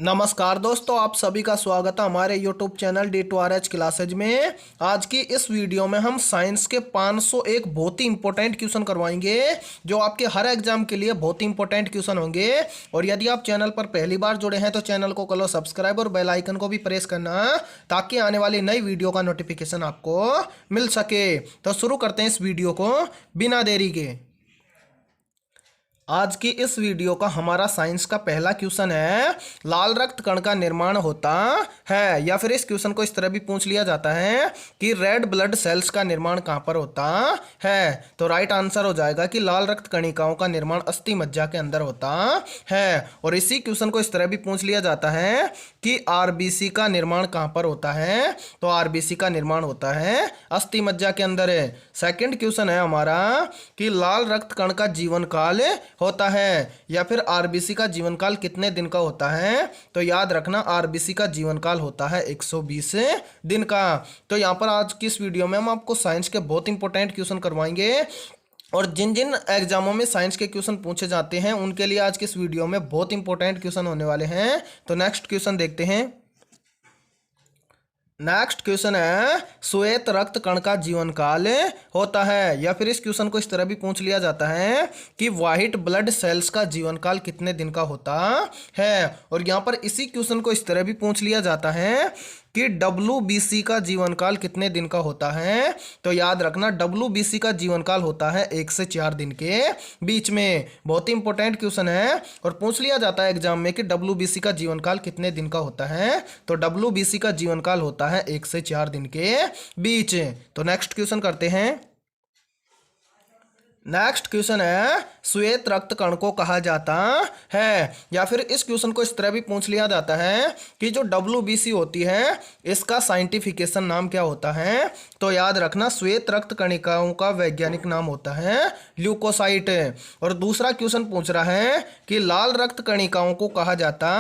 नमस्कार दोस्तों, आप सभी का स्वागत है हमारे YouTube चैनल D2RH क्लासेज में। आज की इस वीडियो में हम साइंस के 501 बहुत ही इंपॉर्टेंट क्वेश्चन करवाएंगे जो आपके हर एग्जाम के लिए बहुत ही इंपॉर्टेंट क्वेश्चन होंगे। और यदि आप चैनल पर पहली बार जुड़े हैं तो चैनल को कर लो सब्सक्राइब और बेल आइकन को भी प्रेस करना ताकि आने वाली नई वीडियो का नोटिफिकेशन आपको मिल सके। तो शुरू करते हैं इस वीडियो को बिना देरी के। आज की इस वीडियो का हमारा साइंस का पहला क्वेश्चन है, लाल रक्त कण का निर्माण होता है, या फिर इस क्वेश्चन को इस तरह भी पूछ लिया जाता है कि रेड ब्लड सेल्स का निर्माण कहां पर होता है। तो राइट आंसर हो जाएगा कि लाल रक्त कणिकाओं का निर्माण अस्थि मज्जा के अंदर होता है। और इसी क्वेश्चन को इस तरह भी पूछ लिया जाता है कि आरबीसी का निर्माण कहां पर होता है। तो आरबीसी का निर्माण होता है अस्थि मज्जा के अंदर। सेकंड क्वेश्चन है हमारा कि लाल रक्त कण का जीवन काल होता है, या फिर आरबीसी का जीवन काल कितने दिन का होता है। तो याद रखना आरबीसी का जीवन काल होता है 120 दिन का। तो यहाँ पर आज की इस वीडियो में हम आपको साइंस के बहुत इंपॉर्टेंट क्वेश्चन करवाएंगे और जिन जिन एग्जामों में साइंस के क्वेश्चन पूछे जाते हैं उनके लिए आज की इस वीडियो में बहुत इंपॉर्टेंट क्वेश्चन होने वाले हैं। तो नेक्स्ट क्वेश्चन देखते हैं। नेक्स्ट क्वेश्चन है, श्वेत रक्त कण का जीवन काल होता है, या फिर इस क्वेश्चन को इस तरह भी पूछ लिया जाता है कि व्हाइट ब्लड सेल्स का जीवन काल कितने दिन का होता है। और यहाँ पर इसी क्वेश्चन को इस तरह भी पूछ लिया जाता है कि WBC का जीवन काल कितने दिन का होता है। तो याद रखना WBC का जीवन काल होता है 1 से 4 दिन के बीच में। बहुत ही इंपॉर्टेंट क्वेश्चन है और पूछ लिया जाता है एग्जाम में कि WBC का जीवन काल कितने दिन का होता है। तो WBC का जीवन काल होता है 1 से 4 दिन के बीच। तो नेक्स्ट क्वेश्चन करते हैं। नेक्स्ट क्वेश्चन है, श्वेत रक्त कण को कहा जाता है, या फिर इस क्वेश्चन को इस तरह भी पूछ लिया जाता है कि जो WBC होती है इसका साइंटिफिकेशन नाम क्या होता है। तो याद रखना श्वेत रक्त कणिकाओं का वैज्ञानिक नाम होता है ल्यूकोसाइट। और दूसरा क्वेश्चन पूछ रहा है कि लाल रक्त कणिकाओं को कहा जाता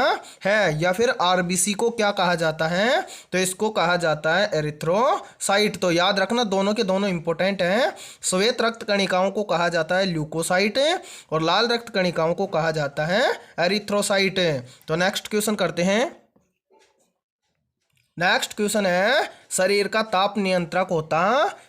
है, या फिर आरबीसी को क्या कहा जाता है। तो इसको कहा जाता है एरिथ्रोसाइट। तो याद रखना दोनों के दोनों इंपॉर्टेंट हैं। श्वेत रक्त कणिकाओं को कहा जाता है ल्यूकोसाइट और लाल रक्त कणिकाओं को कहा जाता है एरिथ्रोसाइट। तो नेक्स्ट क्वेश्चन करते हैं। नेक्स्ट क्वेश्चन है, शरीर का ताप नियंत्रक होता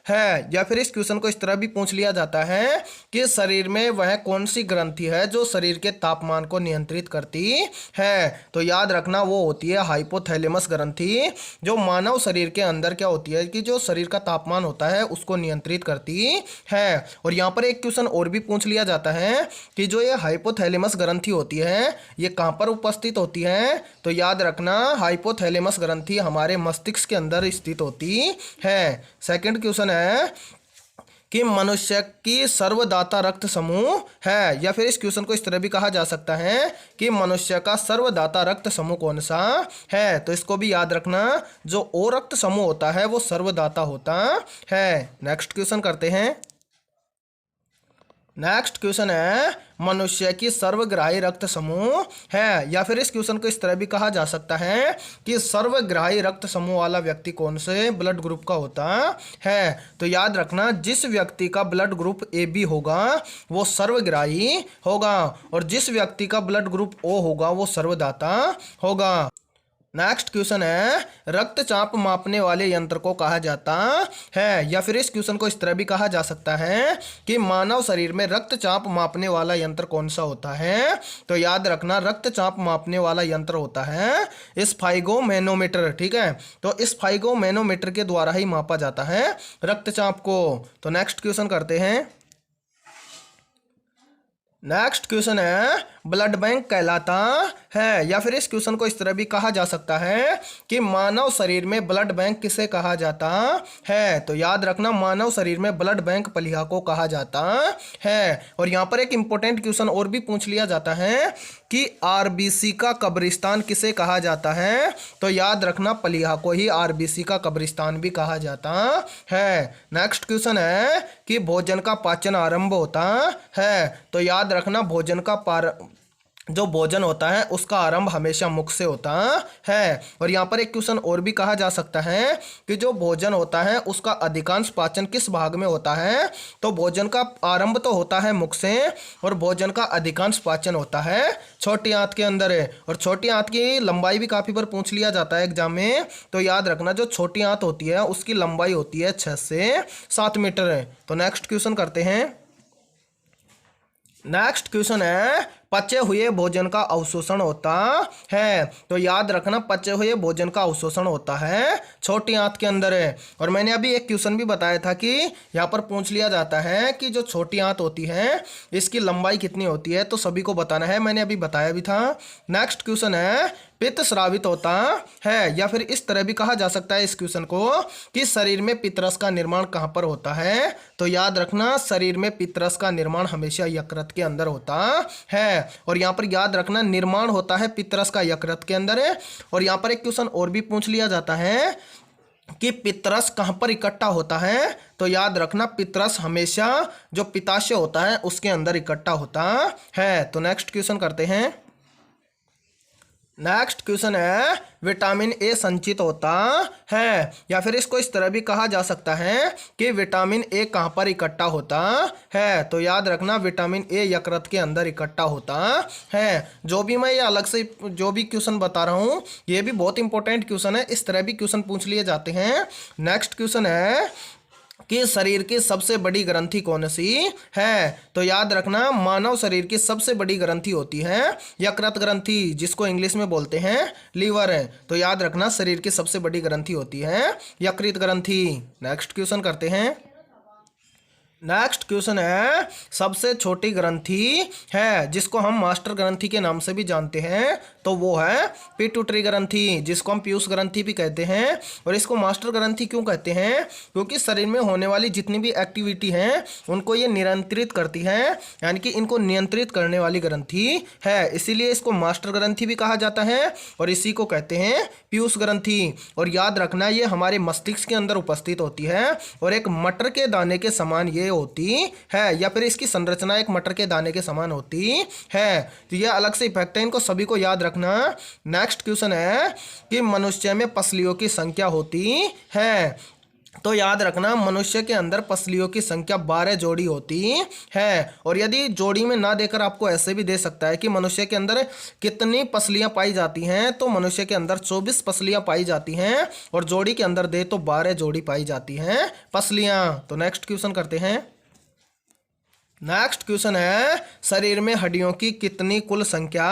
है, या फिर इस क्वेश्चन को इस तरह भी पूछ लिया जाता है कि शरीर में वह कौन सी ग्रंथि है जो शरीर के तापमान को नियंत्रित करती है। तो याद रखना वो होती है हाइपोथैलेमस ग्रंथि, जो मानव शरीर के अंदर क्या होती है कि जो शरीर का तापमान होता है उसको नियंत्रित करती है। और यहाँ पर एक क्वेश्चन और भी पूछ लिया जाता है कि जो ये हाइपोथैलेमस ग्रंथि होती है ये कहाँ पर उपस्थित होती है। तो याद रखना हाइपोथैलेमस ग्रंथि हमारे मस्तिष्क के अंदर स्थित होती है। सेकंड क्वेश्चन है कि मनुष्य की सर्वदाता रक्त समूह है, या फिर इस क्वेश्चन को इस तरह भी कहा जा सकता है कि मनुष्य का सर्वदाता रक्त समूह कौन सा है। तो इसको भी याद रखना जो ओ रक्त समूह होता है वो सर्वदाता होता है। नेक्स्ट क्वेश्चन करते हैं। नेक्स्ट क्वेश्चन है, मनुष्य की सर्वग्राही रक्त समूह है, या फिर इस क्वेश्चन को इस तरह भी कहा जा सकता है कि सर्वग्राही रक्त समूह वाला व्यक्ति कौन से ब्लड ग्रुप का होता है। तो याद रखना जिस व्यक्ति का ब्लड ग्रुप AB होगा वो सर्वग्राही होगा, और जिस व्यक्ति का ब्लड ग्रुप O होगा वो सर्वदाता होगा। नेक्स्ट क्वेश्चन है, रक्तचाप मापने वाले यंत्र को कहा जाता है, या फिर इस क्वेश्चन को इस तरह भी कहा जा सकता है कि मानव शरीर में रक्तचाप मापने वाला यंत्र कौन सा होता है। तो याद रखना रक्तचाप मापने वाला यंत्र होता है स्फाइगोमैनोमीटर। ठीक है, तो स्फाइगोमैनोमीटर के द्वारा ही मापा जाता है रक्तचाप को। तो नेक्स्ट क्वेश्चन करते हैं। नेक्स्ट क्वेश्चन है, ब्लड बैंक कहलाता है, या फिर इस क्वेश्चन को इस तरह भी कहा जा सकता है कि मानव शरीर में ब्लड बैंक किसे कहा जाता है। तो याद रखना मानव शरीर में ब्लड बैंक पलिया को कहा जाता है। और यहाँ पर एक इंपॉर्टेंट क्वेश्चन और भी पूछ लिया जाता है कि आरबीसी का कब्रिस्तान किसे कहा जाता है। तो याद रखना पलिया को ही आरबीसी का कब्रिस्तान भी कहा जाता है। नेक्स्ट क्वेश्चन है कि भोजन का पाचन आरंभ होता है। तो याद रखना भोजन का जो भोजन होता है उसका आरंभ हमेशा मुख से होता है। और यहाँ पर एक क्वेश्चन और भी कहा जा सकता है कि जो भोजन होता है उसका अधिकांश पाचन किस भाग में होता है। तो भोजन का आरंभ तो होता है मुख से और भोजन का अधिकांश पाचन होता है छोटी आंत के अंदर है। और छोटी आंत की लंबाई भी काफ़ी बार पूछ लिया जाता है एग्जाम में, तो याद रखना जो छोटी आंत होती है उसकी लंबाई होती है 6 से 7 मीटर है। तो नेक्स्ट क्वेश्चन करते हैं। नेक्स्ट क्वेश्चन है पचे हुए भोजन का अवशोषण होता है। तो याद रखना पचे हुए भोजन का अवशोषण होता है छोटी आंत के अंदर है। और मैंने अभी एक क्वेश्चन भी बताया था कि यहाँ पर पूछ लिया जाता है कि जो छोटी आंत होती है इसकी लंबाई कितनी होती है, तो सभी को बताना है, मैंने अभी बताया भी था। नेक्स्ट क्वेश्चन है पित्त स्रावित होता है, या फिर इस तरह भी कहा जा सकता है इस क्वेश्चन को कि शरीर में पित्तरस का निर्माण कहाँ पर होता है। तो याद रखना शरीर में पित्तरस का निर्माण हमेशा यकृत के अंदर होता है। और यहाँ पर याद रखना निर्माण होता है पित्तरस का यकृत के अंदर है। और यहाँ पर एक क्वेश्चन और भी पूछ लिया जाता है कि पित्तरस कहाँ पर इकट्ठा होता है। तो याद रखना पित्तरस हमेशा जो पित्ताशय होता है उसके अंदर इकट्ठा होता है। तो नेक्स्ट क्वेश्चन करते हैं। नेक्स्ट क्वेश्चन है विटामिन ए संचित होता है, या फिर इसको इस तरह भी कहा जा सकता है कि विटामिन ए कहाँ पर इकट्ठा होता है। तो याद रखना विटामिन ए यकृत के अंदर इकट्ठा होता है। जो भी मैं ये अलग से जो भी क्वेश्चन बता रहा हूँ ये भी बहुत इंपॉर्टेंट क्वेश्चन है, इस तरह भी क्वेश्चन पूछ लिए जाते हैं। नेक्स्ट क्वेश्चन है कि शरीर की सबसे बड़ी ग्रंथि कौन सी है। तो याद रखना मानव शरीर की सबसे बड़ी ग्रंथि होती है यकृत ग्रंथि, जिसको इंग्लिश में बोलते हैं लीवर है। तो याद रखना शरीर की सबसे बड़ी ग्रंथि होती है यकृत ग्रंथि। नेक्स्ट क्वेश्चन करते हैं। नेक्स्ट क्वेश्चन है सबसे छोटी ग्रंथि है जिसको हम मास्टर ग्रंथि के नाम से भी जानते हैं, तो वो है पिट्यूटरी ग्रंथि, जिसको हम पीयूष ग्रंथि भी कहते हैं। और इसको मास्टर ग्रंथि क्यों कहते हैं, क्योंकि शरीर में होने वाली जितनी भी एक्टिविटी हैं उनको ये नियंत्रित करती है, यानी कि इनको नियंत्रित करने वाली ग्रंथि है, इसीलिए इसको मास्टर ग्रंथि भी कहा जाता है और इसी को कहते हैं पीयूष ग्रंथि। और याद रखना ये हमारे मस्तिष्क के अंदर उपस्थित होती है और एक मटर के दाने के समान ये होती है, या फिर इसकी संरचना एक मटर के दाने के समान होती है। तो ये अलग से इफेक्ट है, इनको सभी को याद रखना। नेक्स्ट क्वेश्चन है कि मनुष्य में पसलियों की संख्या होती है। तो याद रखना मनुष्य के अंदर पसलियों की संख्या 12 जोड़ी होती है। और यदि जोड़ी में ना देकर आपको ऐसे भी दे सकता है कि मनुष्य के अंदर कितनी पसलियां पाई जाती हैं, तो मनुष्य के अंदर 24 पसलियां पाई जाती हैं और जोड़ी के अंदर दे तो 12 जोड़ी पाई जाती हैं पसलियां। तो नेक्स्ट क्वेश्चन करते हैं। नेक्स्ट क्वेश्चन है शरीर में हड्डियों की कितनी कुल संख्या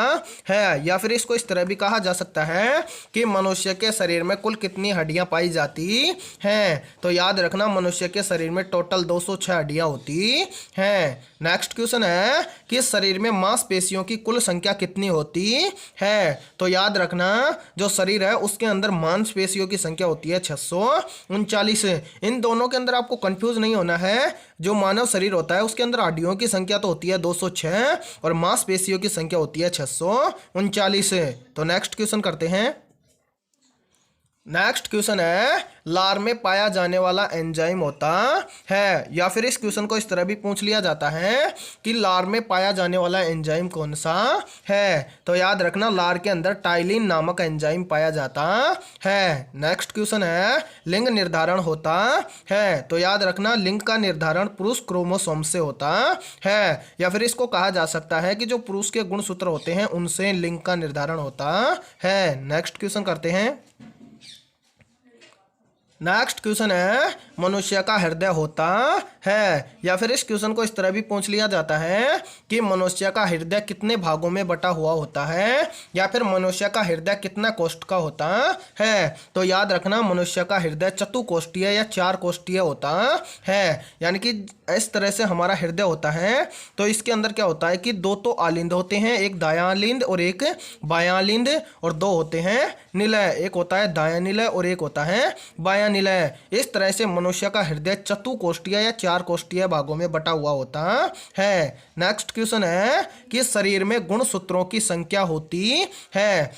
है, या फिर इसको इस तरह भी कहा जा सकता है कि मनुष्य के शरीर में कुल कितनी हड्डियां पाई जाती हैं। तो याद रखना मनुष्य के शरीर में टोटल 206 हड्डियां होती हैं। नेक्स्ट क्वेश्चन है कि शरीर में मांसपेशियों की कुल संख्या कितनी होती है। तो याद रखना जो शरीर है उसके अंदर मांसपेशियों की संख्या होती है 639। इन दोनों के अंदर आपको कंफ्यूज नहीं होना है। जो मानव शरीर होता है उसके अंदर हड्डियों की संख्या तो होती है 206 और मांसपेशियों की संख्या होती है 639। तो नेक्स्ट क्वेश्चन करते हैं। नेक्स्ट क्वेश्चन है लार में पाया जाने वाला एंजाइम होता है, या फिर इस क्वेश्चन को इस तरह भी पूछ लिया जाता है कि लार में पाया जाने वाला एंजाइम कौन सा है। तो याद रखना लार के अंदर टाइलिन नामक एंजाइम पाया जाता है। नेक्स्ट क्वेश्चन है लिंग निर्धारण होता है। तो याद रखना लिंग का निर्धारण पुरुष क्रोमोसोम से होता है, या फिर इसको कहा जा सकता है कि जो पुरुष के गुणसूत्र होते हैं उनसे लिंग का निर्धारण होता है। नेक्स्ट क्वेश्चन करते हैं। नेक्स्ट क्वेश्चन है मनुष्य का हृदय होता है, या फिर इस क्वेश्चन को इस तरह भी पूछ लिया जाता है कि मनुष्य का हृदय कितने भागों में बटा हुआ होता है, या फिर मनुष्य का हृदय कितना कोष्ठ का होता है। तो याद रखना मनुष्य का हृदय चतुकोष्ठीय या 4 कोष्ठीय होता है, यानी कि इस तरह से हमारा हृदय होता है। तो इसके अंदर क्या होता है कि 2 तो आलिंद होते हैं, एक दायालिंद और एक बायालिंद, और 2 होते हैं निलय, एक होता है दाया निलय और एक होता है बाया निलय। इस तरह से मनुष्य का हृदय चतुकोष्ठीय या 4 कोष्ठीय भागों में बटा हुआ होता है। नेक्स्ट क्वेश्चन है कि शरीर में गुणसूत्रों की संख्या होती है।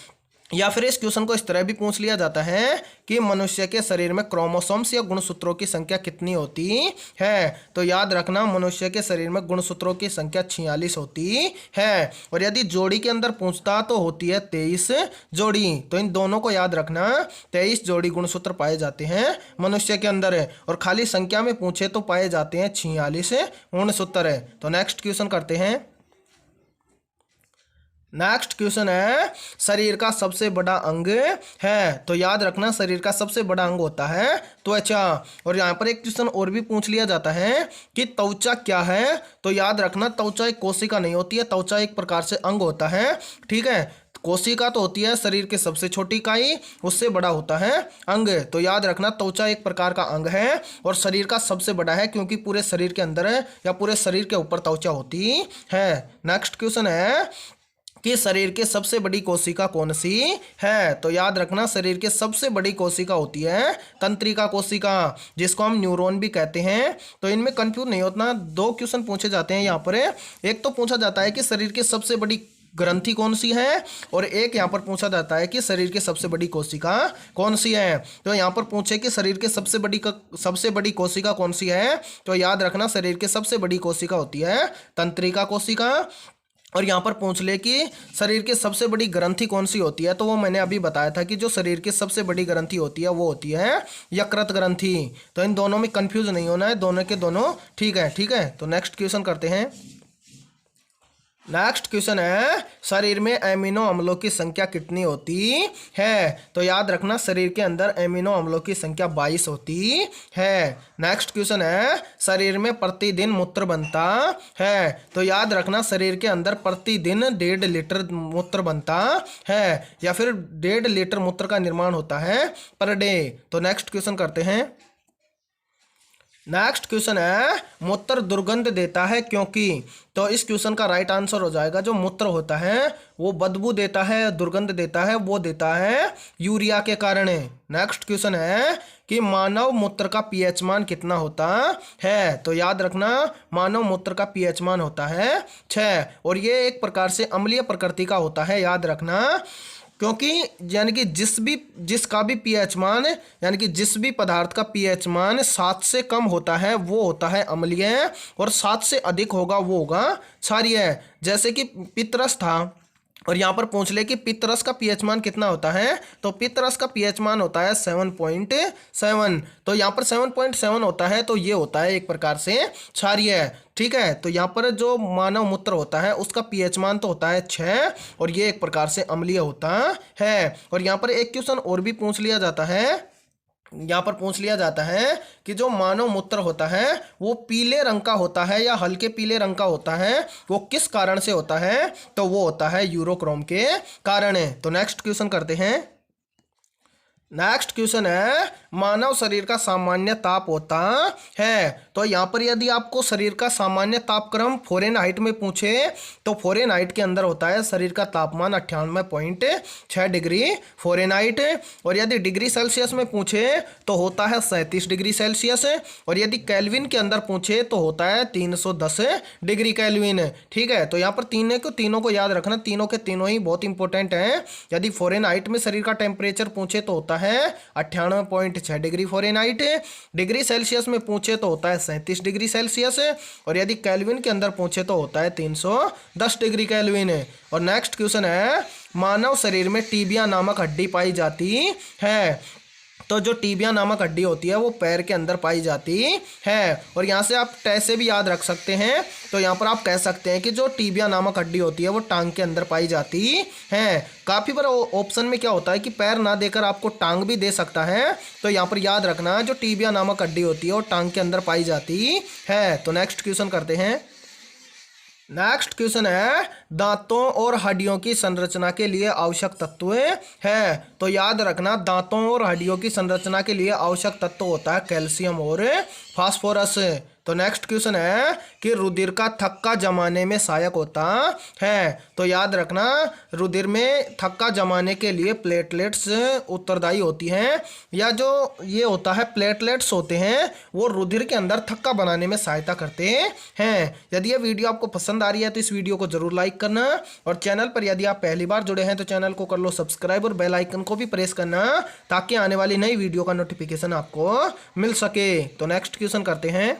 या फिर इस क्वेश्चन को इस तरह भी पूछ लिया जाता है कि मनुष्य के शरीर में क्रोमोसोम्स या गुणसूत्रों की संख्या कितनी होती है। तो याद रखना मनुष्य के शरीर में गुणसूत्रों की संख्या 46 होती है। और यदि जोड़ी के अंदर पूछता तो होती है 23 जोड़ी। तो इन दोनों को याद रखना, 23 जोड़ी गुणसूत्र पाए जाते हैं मनुष्य के अंदर है, और खाली संख्या में पूछे तो पाए जाते हैं 46 गुणसूत्र है। तो नेक्स्ट क्वेश्चन करते हैं। नेक्स्ट क्वेश्चन है शरीर का सबसे बड़ा अंग है। तो याद रखना शरीर का सबसे बड़ा अंग होता है त्वचा। और यहाँ पर एक क्वेश्चन और भी पूछ लिया जाता है कि त्वचा क्या है। तो याद रखना त्वचा एक कोशिका नहीं होती है, त्वचा एक प्रकार से अंग होता है। ठीक है, कोशिका तो होती है शरीर की सबसे छोटी इकाई, उससे बड़ा होता है अंग। तो याद रखना त्वचा एक प्रकार का अंग है और शरीर का सबसे बड़ा है, क्योंकि पूरे शरीर के अंदर है या पूरे शरीर के ऊपर त्वचा होती है। नेक्स्ट क्वेश्चन है कि शरीर की सबसे बड़ी कोशिका कौन सी है। तो याद रखना शरीर की सबसे बड़ी कोशिका होती है तंत्रिका कोशिका, जिसको हम न्यूरॉन भी कहते हैं। तो इनमें कंफ्यूज नहीं होना, दो क्वेश्चन पूछे जाते हैं यहाँ पर। एक तो पूछा जाता है कि शरीर की सबसे बड़ी ग्रंथि कौन सी है, और एक यहाँ पर पूछा जाता है कि शरीर की सबसे बड़ी कोशिका कौन सी है। तो यहाँ पर पूछे कि शरीर की सबसे बड़ी कोशिका कौन सी है, तो याद रखना शरीर की सबसे बड़ी कोशिका होती है तंत्रिका कोशिका। और यहाँ पर पूछ ले कि शरीर की सबसे बड़ी ग्रंथि कौन सी होती है, तो वो मैंने अभी बताया था कि जो शरीर की सबसे बड़ी ग्रंथि होती है वो होती है यकृत ग्रंथि। तो इन दोनों में कंफ्यूज नहीं होना है, दोनों के दोनों ठीक है। ठीक है, तो नेक्स्ट क्वेश्चन करते हैं। नेक्स्ट क्वेश्चन है शरीर में एमिनो अम्लों की संख्या कितनी होती है। तो याद रखना शरीर के अंदर एमिनो अम्लों की संख्या 22 होती है। नेक्स्ट क्वेश्चन है शरीर में प्रतिदिन मूत्र बनता है। तो याद रखना शरीर के अंदर प्रतिदिन 1.5 लीटर मूत्र बनता है, या फिर 1.5 लीटर मूत्र का निर्माण होता है पर डे। तो नेक्स्ट क्वेश्चन करते हैं। नेक्स्ट क्वेश्चन है मूत्र दुर्गंध देता है क्योंकि। तो इस क्वेश्चन का राइट आंसर हो जाएगा जो मूत्र होता है वो बदबू देता है, दुर्गंध देता है, वो देता है यूरिया के कारण। नेक्स्ट क्वेश्चन है कि मानव मूत्र का पीएच मान कितना होता है। तो याद रखना मानव मूत्र का पीएच मान होता है 6, और ये एक प्रकार से अम्लीय प्रकृति का होता है। याद रखना क्योंकि यानी कि जिसका भी पीएच मान, यानी कि जिस भी पदार्थ का पीएच मान 7 से कम होता है वो होता है अम्लीय, और 7 से अधिक होगा वो होगा क्षारीय। जैसे कि पितरस था, और यहाँ पर पूछ ले कि पितरस का पीएच मान कितना होता है। तो पितरस का पीएच मान होता है 7.7। तो यहाँ पर 7.7 होता है, तो ये होता है एक प्रकार से क्षारीय। ठीक है, तो यहाँ पर जो मानव मूत्र होता है उसका पीएच मान तो होता है 6, और ये एक प्रकार से अम्लीय होता है। और यहाँ पर एक क्वेश्चन और भी पूछ लिया जाता है। यहाँ पर पूछ लिया जाता है कि जो मानव मूत्र होता है वो पीले रंग का होता है या हल्के पीले रंग का होता है, वो किस कारण से होता है। तो वो होता है यूरोक्रोम के कारण। तो नेक्स्ट क्वेश्चन करते हैं। नेक्स्ट क्वेश्चन है मानव शरीर का सामान्य ताप होता है। तो यहाँ पर यदि आपको शरीर का सामान्य तापक्रम फ़ारेनहाइट में पूछे तो फ़ारेनहाइट के अंदर होता है शरीर का तापमान 98.6 डिग्री फ़ारेनहाइट। और यदि डिग्री सेल्सियस में पूछे तो होता है 37 डिग्री सेल्सियस। और यदि केल्विन के अंदर पूछे तो होता है 310 डिग्री केल्विन। ठीक है, तो यहाँ पर तीनों को याद रखना, तीनों के तीनों ही बहुत इंपॉर्टेंट हैं। यदि फ़ारेनहाइट में शरीर का टेम्परेचर पूछे तो होता है 98.6 डिग्री फ़ारेनहाइट। डिग्री सेल्सियस में पूछे तो होता है 37 डिग्री सेल्सियस, और यदि केल्विन के अंदर पूछे तो होता है 310 डिग्री केल्विन। और नेक्स्ट क्वेश्चन है मानव शरीर में टीबिया नामक हड्डी पाई जाती है। तो जो टीबिया नामक हड्डी होती है वो पैर के अंदर पाई जाती है। और यहाँ से आप टैसे भी याद रख सकते हैं। तो यहाँ पर आप कह सकते हैं कि जो टीबिया नामक हड्डी होती है वो टांग के अंदर पाई जाती है। काफ़ी बार ऑप्शन में क्या होता है कि पैर ना देकर आपको टांग भी दे सकता है। तो यहाँ पर याद रखना जो टीबिया नामक हड्डी होती है वो टांग के अंदर पाई जाती है। तो नेक्स्ट क्वेश्चन करते हैं। नेक्स्ट क्वेश्चन है दांतों और हड्डियों की संरचना के लिए आवश्यक तत्व है। तो याद रखना दांतों और हड्डियों की संरचना के लिए आवश्यक तत्व होता है कैल्शियम और फास्फोरस। तो नेक्स्ट क्वेश्चन है कि रुधिर का थक्का जमाने में सहायक होता है। तो याद रखना, रुधिर में थक्का जमाने के लिए प्लेटलेट्स उत्तरदायी होती हैं, या जो ये होता है प्लेटलेट्स होते हैं वो रुधिर के अंदर थक्का बनाने में सहायता करते हैं। यदि ये वीडियो आपको पसंद आ रही है तो इस वीडियो को जरूर लाइक करना, और चैनल पर यदि आप पहली बार जुड़े हैं तो चैनल को कर लो सब्सक्राइब और बेल आइकन को भी प्रेस करना, ताकि आने वाली नई वीडियो का नोटिफिकेशन आपको मिल सके। तो नेक्स्ट क्वेश्चन करते हैं।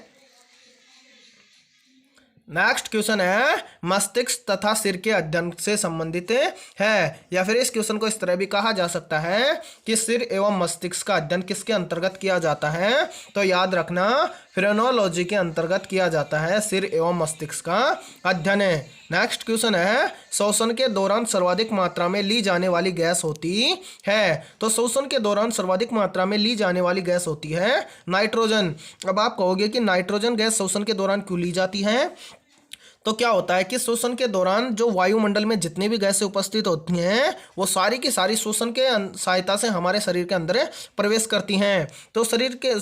नेक्स्ट क्वेश्चन है मस्तिष्क तथा सिर के अध्ययन से संबंधित है, या फिर इस क्वेश्चन को इस तरह भी कहा जा सकता है कि सिर एवं मस्तिष्क का अध्ययन किसके अंतर्गत किया जाता है। तो याद रखना, फ्रेनोलॉजी के अंतर्गत किया जाता है सिर एवं मस्तिष्क का अध्ययन। नेक्स्ट क्वेश्चन है श्वसन के दौरान सर्वाधिक मात्रा में ली जाने वाली गैस होती है। तो श्वसन के दौरान सर्वाधिक मात्रा में ली जाने वाली गैस होती है नाइट्रोजन। अब आप कहोगे कि नाइट्रोजन गैस श्वसन के दौरान क्यों ली जाती है। तो क्या होता है कि श्वसन के दौरान जो वायुमंडल में जितनी भी गैसें उपस्थित होती हैं वो सारी की सारी श्वसन के सहायता से हमारे शरीर के अंदर प्रवेश करती हैं। तो शरीर के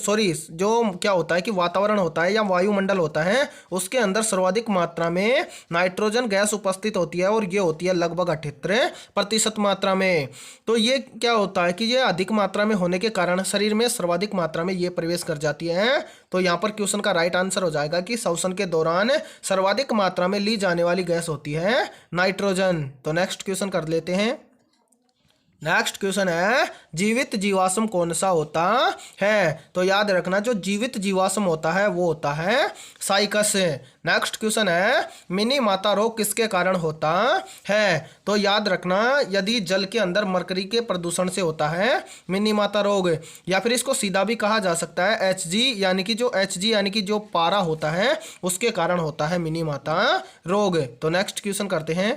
जो क्या होता है कि वातावरण होता है या वायुमंडल होता है उसके अंदर सर्वाधिक मात्रा में नाइट्रोजन गैस उपस्थित होती है, और ये होती है लगभग 78% मात्रा में। तो ये क्या होता है कि ये अधिक मात्रा में होने के कारण शरीर में सर्वाधिक मात्रा में ये प्रवेश कर जाती है। तो यहाँ पर क्वेश्चन का राइट आंसर हो जाएगा कि श्वसन के दौरान सर्वाधिक मात्रा में ली जाने वाली गैस होती है नाइट्रोजन। तो नेक्स्ट क्वेश्चन कर लेते हैं। नेक्स्ट क्वेश्चन है जीवित जीवाश्म कौन सा होता है। तो याद रखना, जो जीवित जीवाश्म होता है वो होता है साइकस। नेक्स्ट क्वेश्चन है मिनी माता रोग किसके कारण होता है। तो याद रखना, यदि जल के अंदर मरकरी के प्रदूषण से होता है मिनी माता रोग, या फिर इसको सीधा भी कहा जा सकता है HG यानी कि जो पारा होता है उसके कारण होता है मिनी माता रोग। तो नेक्स्ट क्वेश्चन करते हैं।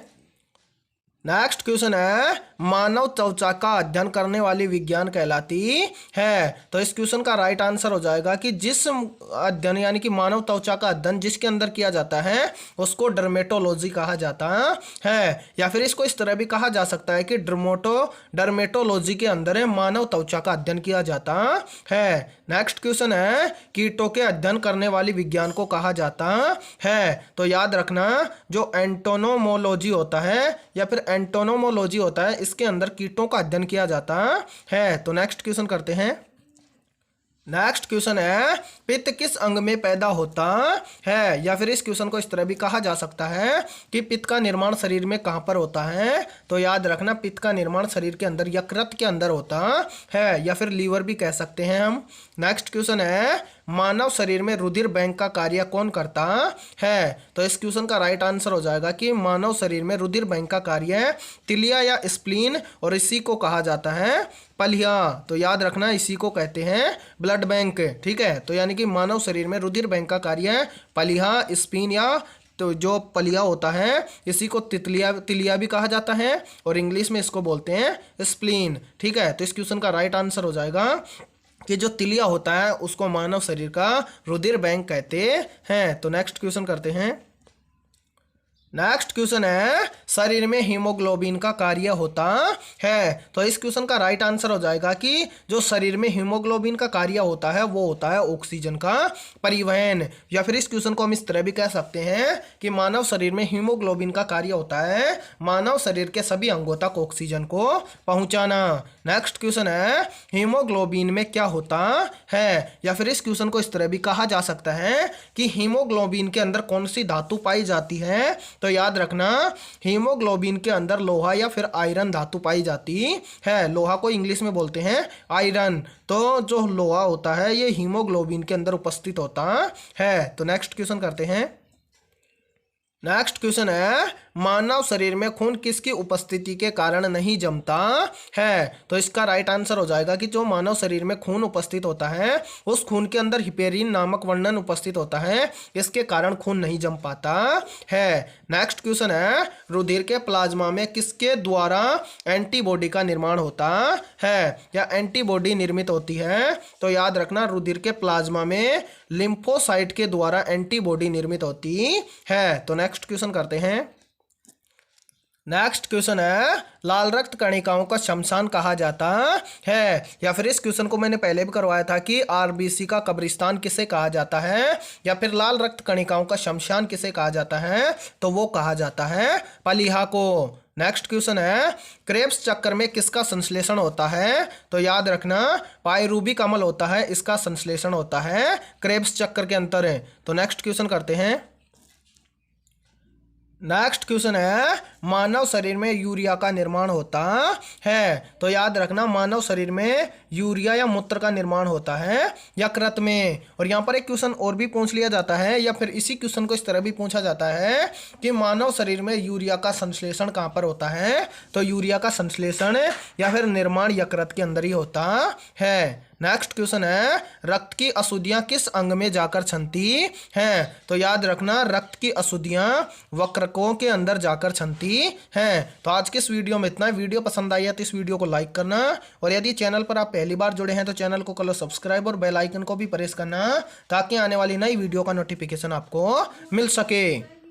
नेक्स्ट क्वेश्चन है मानव त्वचा का अध्ययन करने वाली विज्ञान कहलाती है। तो इस क्वेश्चन का राइट आंसर हो जाएगा कि जिस अध्ययन यानी कि मानव त्वचा का अध्ययन जिसके अंदर किया जाता है उसको डर्मेटोलॉजी कहा जाता है, या फिर इसको इस तरह भी कहा जा सकता है कि डर्मेटोलॉजी के अंदर मानव त्वचा का अध्ययन किया जाता है। नेक्स्ट क्वेश्चन है कीटों के अध्ययन करने वाली विज्ञान को कहा जाता है। तो याद रखना, जो एंटोनोमोलॉजी होता है या फिर एंटोनोमोलॉजी होता है इसके अंदर कीटों का अध्ययन किया जाता है। तो नेक्स्ट क्वेश्चन करते हैं। नेक्स्ट क्वेश्चन है पित्त किस अंग में पैदा होता है, या फिर इस क्वेश्चन को इस तरह भी कहा जा सकता है कि पित्त का निर्माण शरीर में कहाँ पर होता है। तो याद रखना, पित्त का निर्माण शरीर के अंदर यकृत के अंदर होता है, या फिर लीवर भी कह सकते हैं हम। नेक्स्ट क्वेश्चन है मानव शरीर में रुधिर बैंक का कार्य कौन करता है। तो इस क्वेश्चन का राइट आंसर हो जाएगा कि मानव शरीर में रुधिर बैंक का कार्य तिलिया या स्प्लीन, और इसी को कहा जाता है पलिया। तो याद रखना, इसी को कहते हैं ब्लड बैंक। ठीक है, तो यानी कि मानव शरीर में रुधिर बैंक का कार्य पलिया, स्प्लीन, या तो जो पलिया होता है इसी को तिलिया भी कहा जाता है, और इंग्लिश में इसको बोलते हैं स्प्लीन। ठीक है, तो इस क्वेश्चन का राइट आंसर हो जाएगा कि जो तिलिया होता है उसको मानव शरीर का रुधिर बैंक कहते हैं। तो नेक्स्ट क्वेश्चन करते हैं। नेक्स्ट क्वेश्चन है शरीर में हीमोग्लोबिन का कार्य होता है। तो इस क्वेश्चन का राइट आंसर हो जाएगा कि जो शरीर में हीमोग्लोबिन का कार्य होता है वो होता है ऑक्सीजन का परिवहन, या फिर इस क्वेश्चन को हम इस तरह भी कह सकते हैं कि मानव शरीर में हीमोग्लोबिन का कार्य होता है मानव शरीर के सभी अंगों तक ऑक्सीजन को पहुंचाना। नेक्स्ट क्वेश्चन है हीमोग्लोबिन में क्या होता है, या फिर इस क्वेश्चन को इस तरह भी कहा जा सकता है कि हीमोग्लोबिन के अंदर कौन सी धातु पाई जाती है। तो याद रखना, हीमोग्लोबिन के अंदर लोहा या फिर आयरन धातु पाई जाती है। लोहा को इंग्लिश में बोलते हैं आयरन। तो जो लोहा होता है ये हीमोग्लोबिन के अंदर उपस्थित होता है। तो नेक्स्ट क्वेश्चन करते हैं। नेक्स्ट क्वेश्चन है मानव शरीर में खून किसकी उपस्थिति के कारण नहीं जमता है। तो इसका राइट आंसर हो जाएगा कि जो मानव शरीर में खून उपस्थित होता है उस खून के अंदर हिपेरिन नामक वर्णन उपस्थित होता है, इसके कारण खून नहीं जम पाता है। नेक्स्ट क्वेश्चन है रुधिर के प्लाज्मा में किसके द्वारा एंटीबॉडी का निर्माण होता है या एंटीबॉडी निर्मित होती है। तो याद रखना, रुधिर के प्लाज्मा में लिम्फोसाइट के द्वारा एंटीबॉडी निर्मित होती है। तो नेक्स्ट क्वेश्चन करते हैं। नेक्स्ट क्वेश्चन है, लाल रक्त कणिकाओं का शमशान कहा जाता है। या फिर इस क्वेश्चन को मैंने पहले भी करवाया था कि आरबीसी का कब्रिस्तान किसे कहा जाता है, या फिर लाल रक्त कणिकाओं का शमशान किसे कहा जाता है, तो वो कहा जाता है प्लीहा को। नेक्स्ट क्वेश्चन है, क्रेब्स चक्कर में किसका संश्लेषण होता है, तो याद रखना पाइरूबिक अम्ल होता है, इसका संश्लेषण होता है क्रेब्स चक्कर के अंतर है। तो नेक्स्ट क्वेश्चन करते हैं। नेक्स्ट क्वेश्चन है, मानव शरीर में यूरिया का निर्माण होता है, तो याद रखना मानव शरीर में यूरिया या मूत्र का निर्माण होता है यकृत में। और यहाँ पर एक क्वेश्चन और भी पूछ लिया जाता है, या फिर इसी क्वेश्चन को इस तरह भी पूछा जाता है कि मानव शरीर में यूरिया का संश्लेषण कहाँ पर होता है, तो यूरिया का संश्लेषण या फिर निर्माण यकृत के अंदर ही होता है। नेक्स्ट क्वेश्चन है, रक्त की अशुद्धियां किस अंग में जाकर छनती हैं, तो याद रखना रक्त की अशुद्धियां वक्रकों के अंदर जाकर छनती हैं। तो आज के इस वीडियो में इतना। वीडियो पसंद आई है तो इस वीडियो को लाइक करना, और यदि चैनल पर आप पहली बार जुड़े हैं तो चैनल को कर लो सब्सक्राइब और बेल आइकन को भी प्रेस करना, ताकि आने वाली नई वीडियो का नोटिफिकेशन आपको मिल सके।